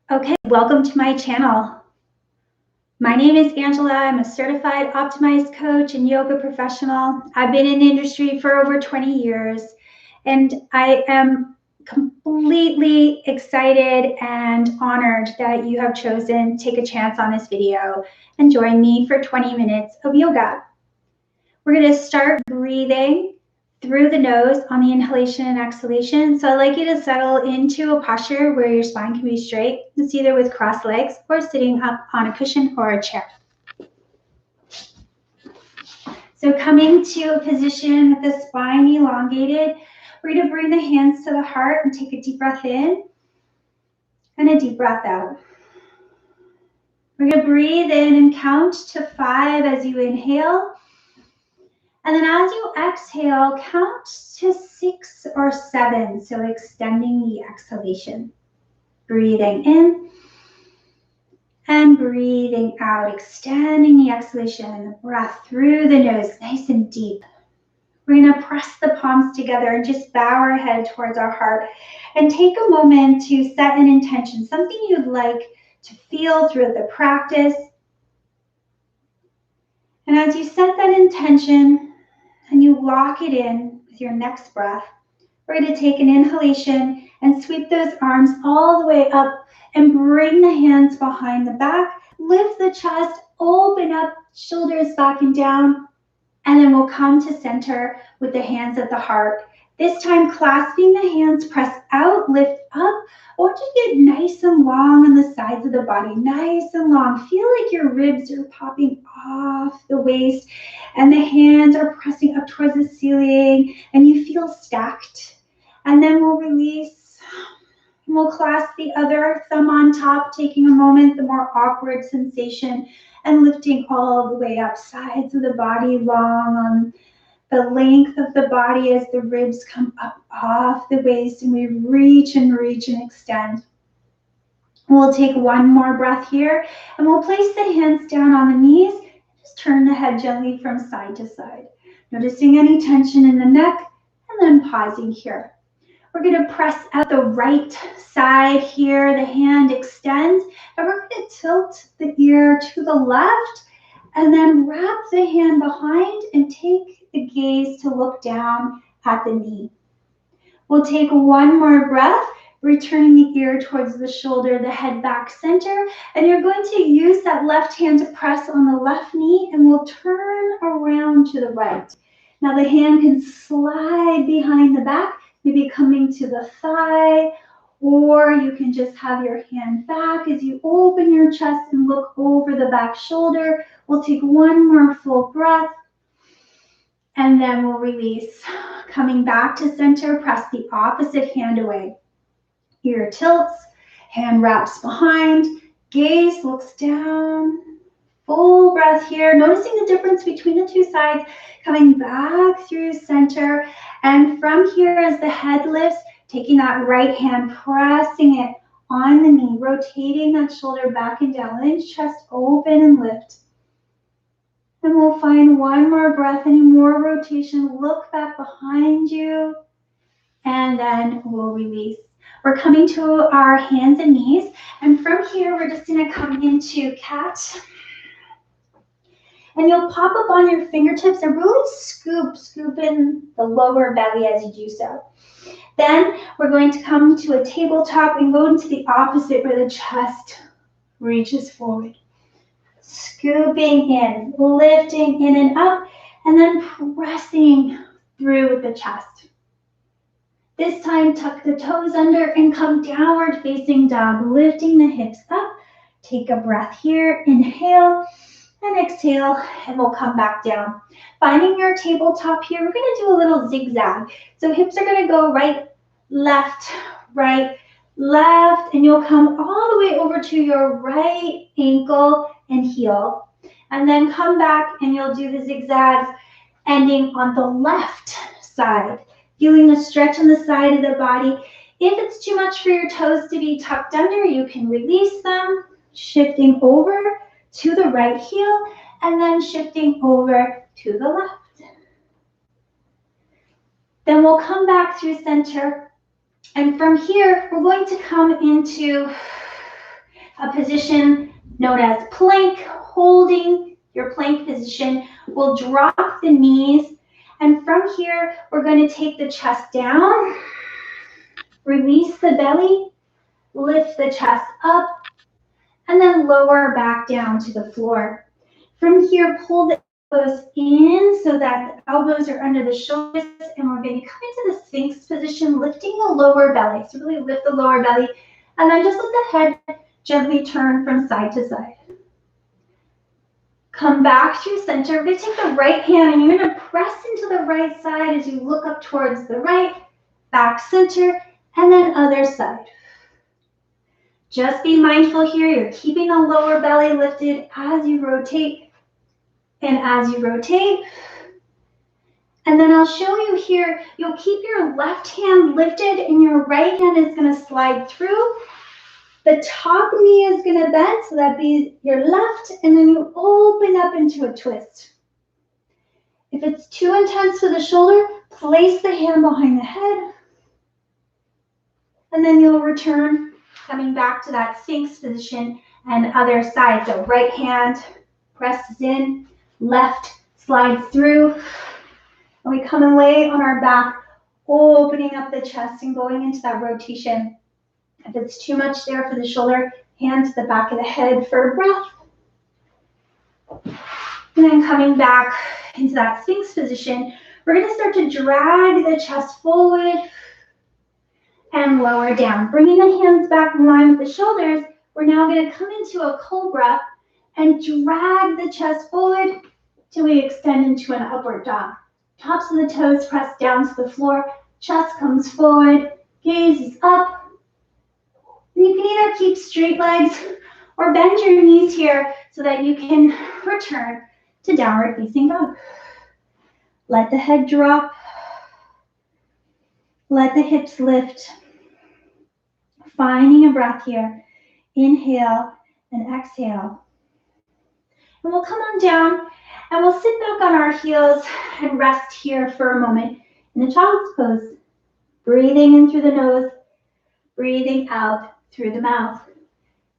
Okay, welcome to my channel. My name is Angela. I'm a certified optimized coach and yoga professional. I've been in the industry for over 20 years, and I am completely excited and honored that you have chosen to take a chance on this video and join me for 20 minutes of yoga. We're going to start breathing through the nose on the inhalation and exhalation. So I'd like you to settle into a posture where your spine can be straight. It's either with crossed legs or sitting up on a cushion or a chair. So coming to a position with the spine elongated, we're going to bring the hands to the heart and take a deep breath in and a deep breath out. We're going to breathe in and count to 5 as you inhale. And then as you exhale, count to 6 or 7, so extending the exhalation. Breathing in and breathing out, extending the exhalation, the breath through the nose, nice and deep. We're going to press the palms together and just bow our head towards our heart and take a moment to set an intention, something you'd like to feel through the practice. And as you set that intention, and you lock it in with your next breath, we're going to take an inhalation and sweep those arms all the way up and bring the hands behind the back. Lift the chest, open up, shoulders back and down, and then we'll come to center with the hands at the heart. This time, clasping the hands, press out, lift up. I want you to get nice and long on the sides of the body, nice and long. Feel like your ribs are popping off the waist and the hands are pressing up towards the ceiling and you feel stacked. And then we'll release. We'll clasp the other thumb on top, taking a moment, the more awkward sensation, and lifting all the way up, sides of the body long on the length of the body as the ribs come up off the waist and we reach and extend. We'll take one more breath here and we'll place the hands down on the knees. Just turn the head gently from side to side, noticing any tension in the neck and then pausing here. We're going to press out the right side here. The hand extends and we're going to tilt the ear to the left and then wrap the hand behind and take the gaze to look down at the knee. We'll take one more breath, returning the ear towards the shoulder, the head back center, and you're going to use that left hand to press on the left knee and we'll turn around to the right. Now the hand can slide behind the back, maybe coming to the thigh, or you can just have your hand back as you open your chest and look over the back shoulder. We'll take one more full breath and then we'll release. Coming back to center, press the opposite hand away. Ear tilts, hand wraps behind, gaze looks down. Full breath here, noticing the difference between the two sides, coming back through center. And from here, as the head lifts, taking that right hand, pressing it on the knee, rotating that shoulder back and down, letting chest open and lift. And we'll find one more breath, any more rotation. Look back behind you, and then we'll release. We're coming to our hands and knees, and from here, we're just gonna come into cat. And you'll pop up on your fingertips and really scoop in the lower belly as you do so. Then we're going to come to a tabletop and go into the opposite where the chest reaches forward. Scooping in, lifting in and up, and then pressing through with the chest. This time, tuck the toes under and come downward facing dog, lifting the hips up. Take a breath here, inhale. And exhale, and we'll come back down. Finding your tabletop here, we're gonna do a little zigzag. So hips are gonna go right, left, and you'll come all the way over to your right ankle and heel. And then come back and you'll do the zigzags, ending on the left side. Feeling a stretch on the side of the body. If it's too much for your toes to be tucked under, you can release them, shifting over to the right heel, and then shifting over to the left. Then we'll come back through center, and from here, we're going to come into a position known as plank. Holding your plank position, we'll drop the knees, and from here, we're going to take the chest down, release the belly, lift the chest up, and then lower back down to the floor. From here, pull the elbows in so that the elbows are under the shoulders, and we're going to come into the Sphinx position, lifting the lower belly. So really lift the lower belly, and then just let the head gently turn from side to side. Come back to center. We're going to take the right hand and you're going to press into the right side as you look up towards the right, back center, and then other side. Just be mindful here, you're keeping the lower belly lifted as you rotate and as you rotate. And then I'll show you here, you'll keep your left hand lifted and your right hand is going to slide through. The top knee is going to bend, so that be your left, and then you open up into a twist. If it's too intense for the shoulder, place the hand behind the head, and then you'll return, coming back to that Sphinx position and other side. So right hand presses in, left slides through, and we come and lay on our back, opening up the chest and going into that rotation. If it's too much there for the shoulder, hand to the back of the head for a breath. And then coming back into that Sphinx position, we're going to start to drag the chest forward and lower down. Bringing the hands back in line with the shoulders, we're now going to come into a cobra and drag the chest forward till we extend into an upward dog. Tops of the toes press down to the floor, chest comes forward, gaze is up. You can either keep straight legs or bend your knees here so that you can return to downward facing dog. Let the head drop. Let the hips lift. Finding a breath here. Inhale and exhale. And we'll come on down and we'll sit back on our heels and rest here for a moment in the child's pose. Breathing in through the nose, breathing out through the mouth.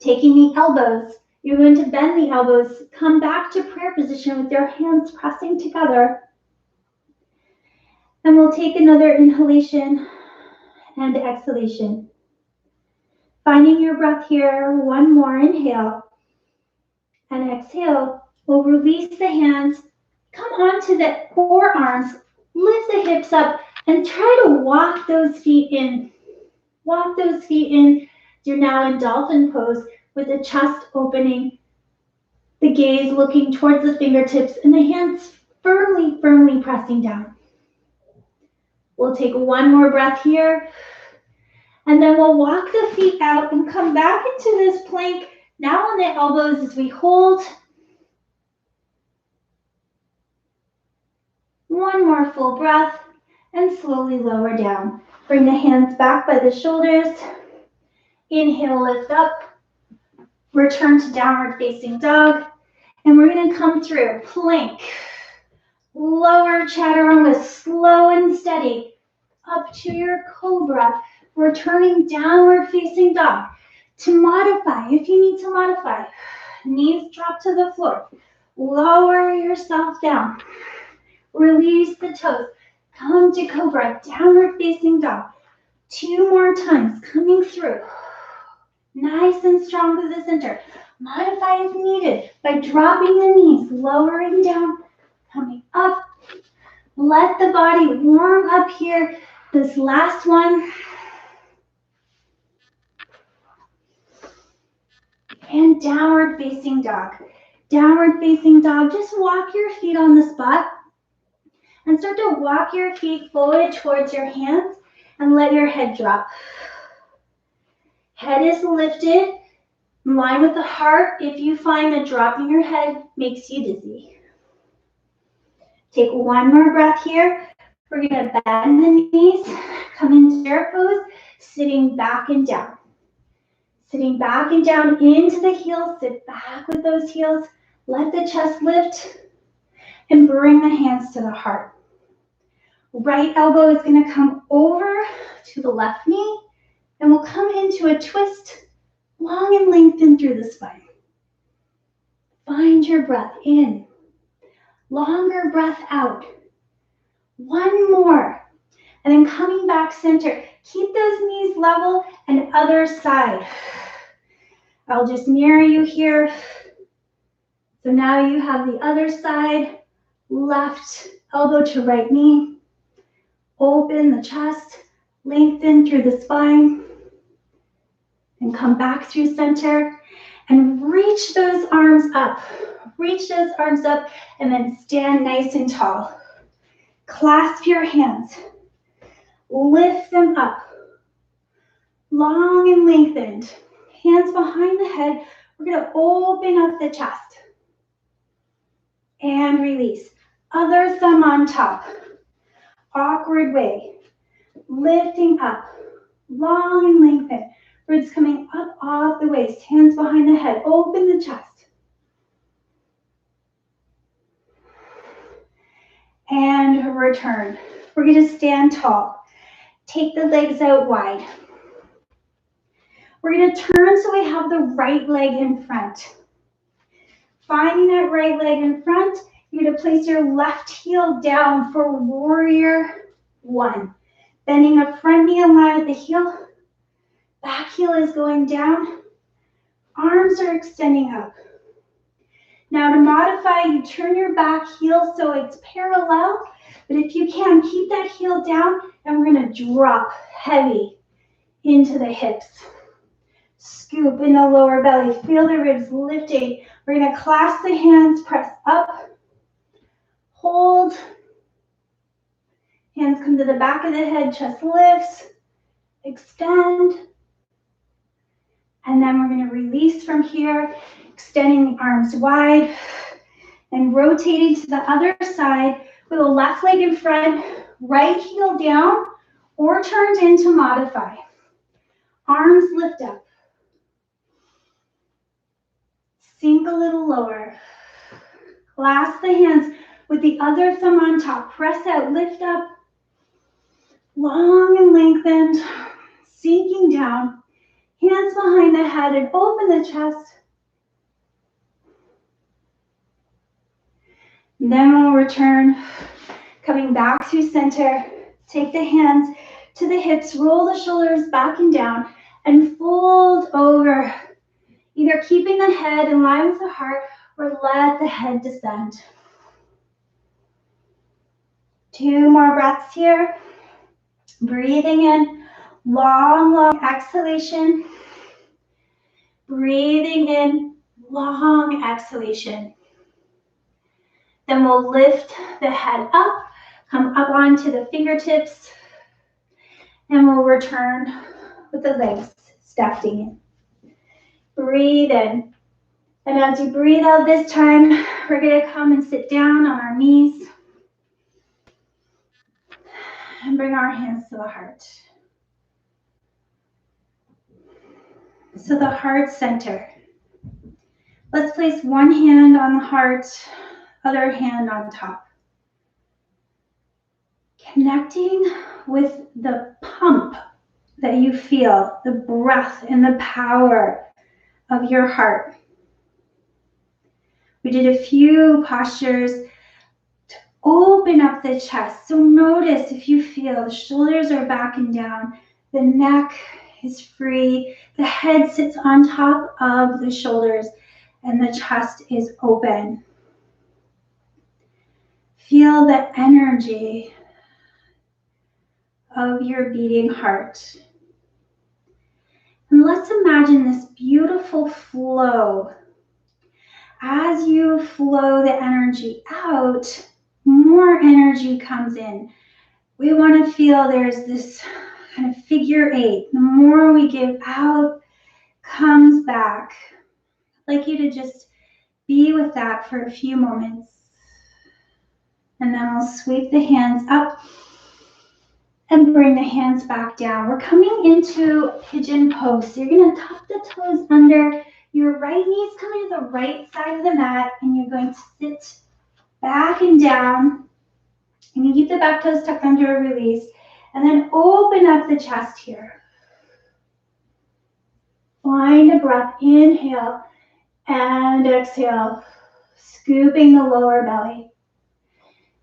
Taking the elbows, you're going to bend the elbows, come back to prayer position with your hands pressing together. And we'll take another inhalation and exhalation. Finding your breath here, one more inhale and exhale. We'll release the hands, come onto the forearms, lift the hips up, and try to walk those feet in. Walk those feet in. You're now in dolphin pose with the chest opening, the gaze looking towards the fingertips, and the hands firmly, firmly pressing down. We'll take one more breath here, and then we'll walk the feet out and come back into this plank, now on the elbows as we hold. One more full breath, and slowly lower down. Bring the hands back by the shoulders. Inhale, lift up. Return to downward facing dog. And we're going to come through plank. Lower chaturanga, slow and steady. Up to your cobra. Returning downward facing dog. To modify, if you need to modify, knees drop to the floor. Lower yourself down. Release the toes. Come to cobra, downward facing dog. 2 more times, coming through. Nice and strong to the center. Modify if needed by dropping the knees, lowering down, coming up. Let the body warm up here. This last one. And downward facing dog. Downward facing dog, just walk your feet on the spot. And start to walk your feet forward towards your hands and let your head drop. Head is lifted in line with the heart if you find that dropping your head makes you dizzy. Take one more breath here. We're going to bend the knees, come into chair pose, sitting back and down. Sitting back and down into the heels, sit back with those heels. Let the chest lift and bring the hands to the heart. Right elbow is going to come over to the left knee, and we'll come into a twist Long and lengthen through the spine. Find your breath in. Longer breath out. One more. And then coming back center. Keep those knees level and other side. I'll just mirror you here. So now you have the other side, left elbow to right knee. Open the chest, lengthen through the spine, and come back through center and reach those arms up. Reach those arms up and then stand nice and tall. Clasp your hands. Lift them up. Long and lengthened. Hands behind the head. We're going to open up the chest. And release. Other thumb on top. Awkward way. Lifting up. Long and lengthened. Ribs coming up off the waist. Hands behind the head. Open the chest. And return. We're going to stand tall. Take the legs out wide. We're going to turn so we have the right leg in front. Finding that right leg in front, you're going to place your left heel down for warrior one. Bending the front knee in line with the heel. Back heel is going down. Arms are extending up. Now to modify, you turn your back heel so it's parallel, but if you can, keep that heel down and we're going to drop heavy into the hips. Scoop in the lower belly, feel the ribs lifting. We're going to clasp the hands, press up, hold. Hands come to the back of the head, chest lifts, extend. And then we're going to release from here, extending the arms wide and rotating to the other side with the left leg in front, right heel down or turned into modify. Arms lift up. Sink a little lower. Clasp the hands with the other thumb on top. Press out, lift up. Long and lengthened. Sinking down. Hands behind the head and open the chest. And then we'll return, coming back through center. Take the hands to the hips, roll the shoulders back and down, and fold over. Either keeping the head in line with the heart or let the head descend. 2 more breaths here. Breathing in, long, long exhalation. Breathing in, long exhalation. Then we'll lift the head up, come up onto the fingertips, and we'll return with the legs stepping in. Breathe in. And as you breathe out this time, we're going to come and sit down on our knees and bring our hands to the heart. So the heart center. Let's place one hand on the heart, other hand on top. Connecting with the pump that you feel, the breath and the power of your heart. We did a few postures to open up the chest. So notice if you feel the shoulders are back and down, the neck is free, the head sits on top of the shoulders, and the chest is open. Feel the energy of your beating heart. And let's imagine this beautiful flow. As you flow the energy out, more energy comes in. We want to feel there's this kind of figure 8. The more we give out, comes back. I'd like you to just be with that for a few moments. And then we'll sweep the hands up and bring the hands back down. We're coming into pigeon pose. So you're going to tuck the toes under. Your right knee's coming to the right side of the mat, and you're going to sit back and down. And you keep the back toes tucked under a release. And then open up the chest here. Find a breath, inhale and exhale, scooping the lower belly.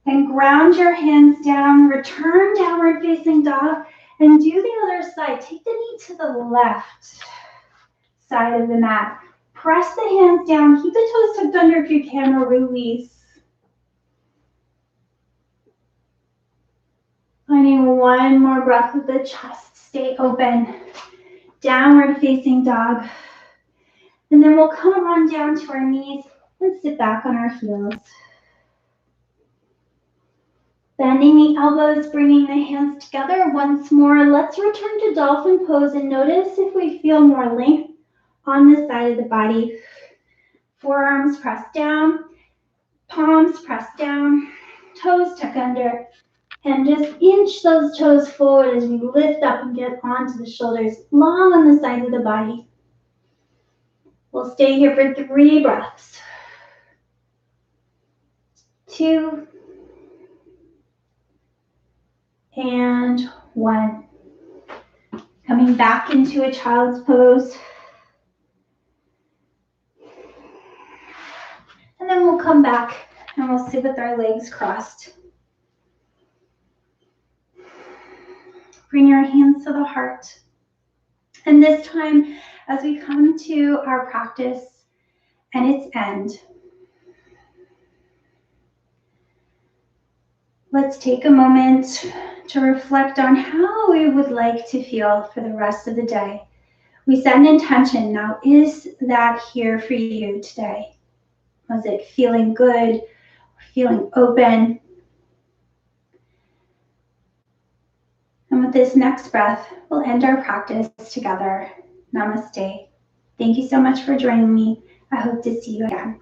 And ground your hands down, return downward facing dog, and do the other side. Take the knee to the left side of the mat. Press the hands down, keep the toes tucked under if you can, or release. Finding one more breath with the chest, stay open. Downward facing dog. And then we'll come on down to our knees and sit back on our heels. Bending the elbows, bringing the hands together once more. Let's return to dolphin pose and notice if we feel more length on this side of the body. Forearms press down, palms press down, toes tuck under, and just inch those toes forward as we lift up and get onto the shoulders, long on the side of the body. We'll stay here for 3 breaths. 2 and 1. Coming back into a child's pose. And then we'll come back and we'll sit with our legs crossed. Bring your hands to the heart. And this time, as we come to our practice and its end, let's take a moment to reflect on how we would like to feel for the rest of the day. We set an intention. Now, is that here for you today? Was it feeling good, feeling open? And with this next breath, we'll end our practice together. Namaste. Thank you so much for joining me. I hope to see you again.